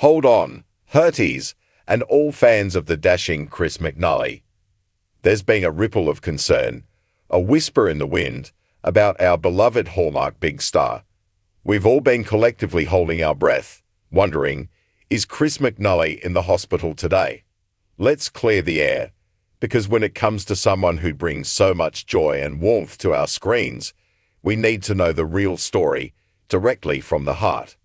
Hold on, Hurties, and all fans of the dashing Chris McNally. There's been a ripple of concern, a whisper in the wind, about our beloved Hallmark big star. We've all been collectively holding our breath, wondering, is Chris McNally in the hospital today? Let's clear the air, because when it comes to someone who brings so much joy and warmth to our screens, we need to know the real story, directly from the heart.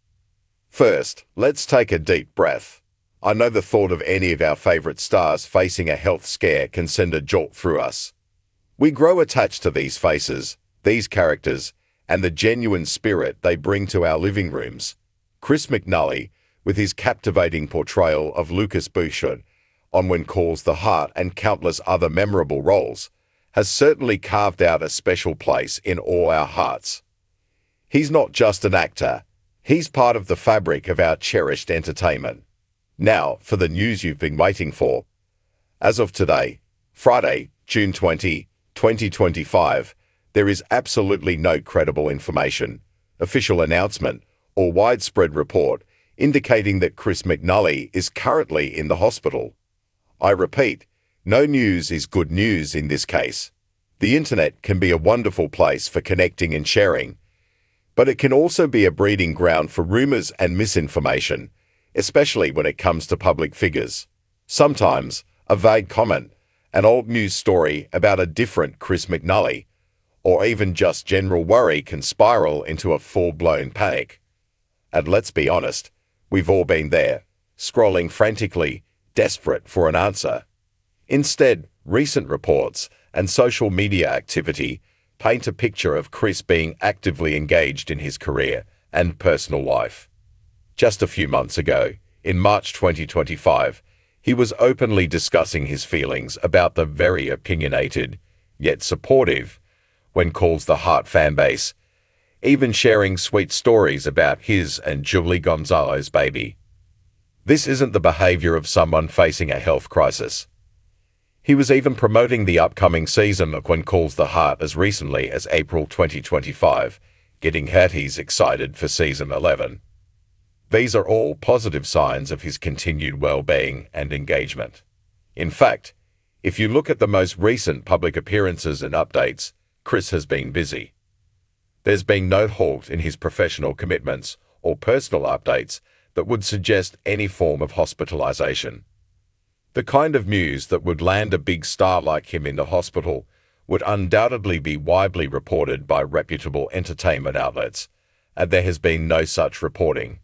First, let's take a deep breath. I know the thought of any of our favorite stars facing a health scare can send a jolt through us. We grow attached to these faces, these characters, and the genuine spirit they bring to our living rooms. Chris McNally, with his captivating portrayal of Lucas Bouchard on When Calls the Heart and countless other memorable roles, has certainly carved out a special place in all our hearts. He's not just an actor, he's part of the fabric of our cherished entertainment. Now, for the news you've been waiting for. As of today, Friday, June 20, 2025, there is absolutely no credible information, official announcement, or widespread report indicating that Chris McNally is currently in the hospital. I repeat, no news is good news in this case. The internet can be a wonderful place for connecting and sharing, but it can also be a breeding ground for rumors and misinformation, especially when it comes to public figures. Sometimes, a vague comment, an old news story about a different Chris McNally, or even just general worry can spiral into a full-blown panic. And let's be honest, we've all been there, scrolling frantically, desperate for an answer. Instead, recent reports and social media activity paint a picture of Chris being actively engaged in his career and personal life. Just a few months ago, in March 2025, he was openly discussing his feelings about the very opinionated, yet supportive, When Calls the Heart fanbase, even sharing sweet stories about his and Julie Gonzalez's baby. This isn't the behavior of someone facing a health crisis. He was even promoting the upcoming season of When Calls the Heart as recently as April 2025, getting Hurties excited for season 11. These are all positive signs of his continued well-being and engagement. In fact, if you look at the most recent public appearances and updates, Chris has been busy. There's been no halt in his professional commitments or personal updates that would suggest any form of hospitalization. The kind of news that would land a big star like him in the hospital would undoubtedly be widely reported by reputable entertainment outlets, and there has been no such reporting.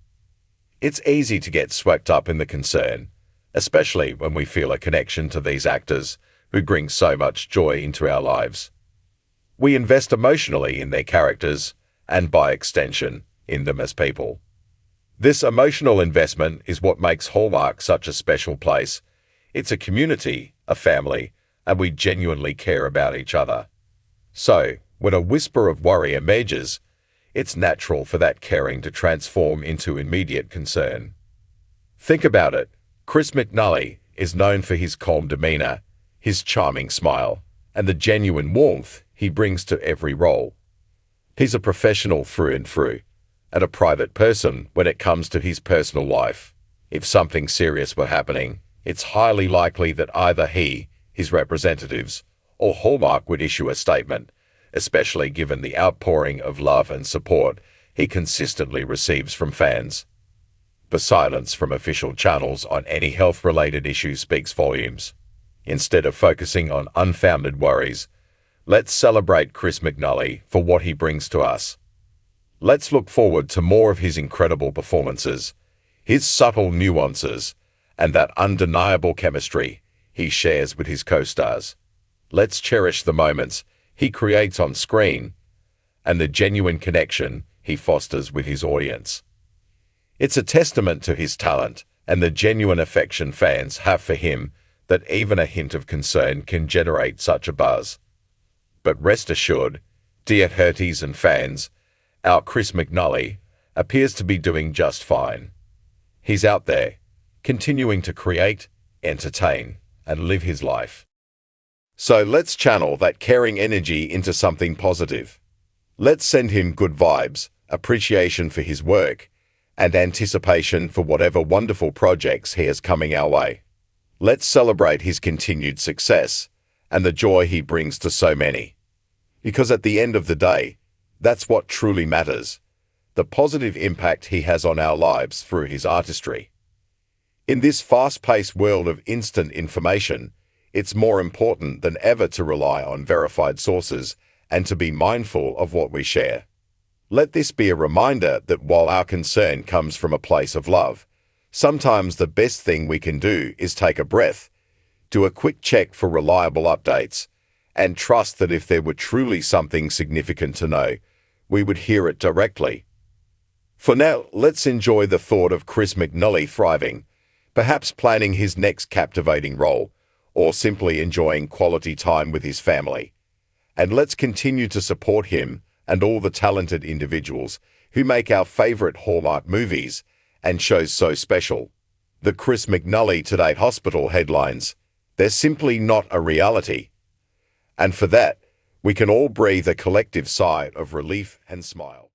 It's easy to get swept up in the concern, especially when we feel a connection to these actors who bring so much joy into our lives. We invest emotionally in their characters, and by extension, in them as people. This emotional investment is what makes Hallmark such a special place. It's a community, a family, and we genuinely care about each other. So, when a whisper of worry emerges, it's natural for that caring to transform into immediate concern. Think about it. Chris McNally is known for his calm demeanor, his charming smile, and the genuine warmth he brings to every role. He's a professional through and through, and a private person when it comes to his personal life. If something serious were happening, it's highly likely that either he, his representatives, or Hallmark would issue a statement, especially given the outpouring of love and support he consistently receives from fans. The silence from official channels on any health-related issue speaks volumes. Instead of focusing on unfounded worries, let's celebrate Chris McNally for what he brings to us. Let's look forward to more of his incredible performances, his subtle nuances, and that undeniable chemistry he shares with his co-stars. Let's cherish the moments he creates on screen and the genuine connection he fosters with his audience. It's a testament to his talent and the genuine affection fans have for him that even a hint of concern can generate such a buzz. But rest assured, dear Hurties and fans, our Chris McNally appears to be doing just fine. He's out there, continuing to create, entertain, and live his life. So let's channel that caring energy into something positive. Let's send him good vibes, appreciation for his work, and anticipation for whatever wonderful projects he has coming our way. Let's celebrate his continued success and the joy he brings to so many. Because at the end of the day, that's what truly matters, the positive impact he has on our lives through his artistry. In this fast-paced world of instant information, it's more important than ever to rely on verified sources and to be mindful of what we share. Let this be a reminder that while our concern comes from a place of love, sometimes the best thing we can do is take a breath, do a quick check for reliable updates, and trust that if there were truly something significant to know, we would hear it directly. For now, let's enjoy the thought of Chris McNally thriving, perhaps planning his next captivating role, or simply enjoying quality time with his family. And let's continue to support him and all the talented individuals who make our favorite Hallmark movies and shows so special. The Chris McNally Today Hospital headlines, they're simply not a reality. And for that, we can all breathe a collective sigh of relief and smile.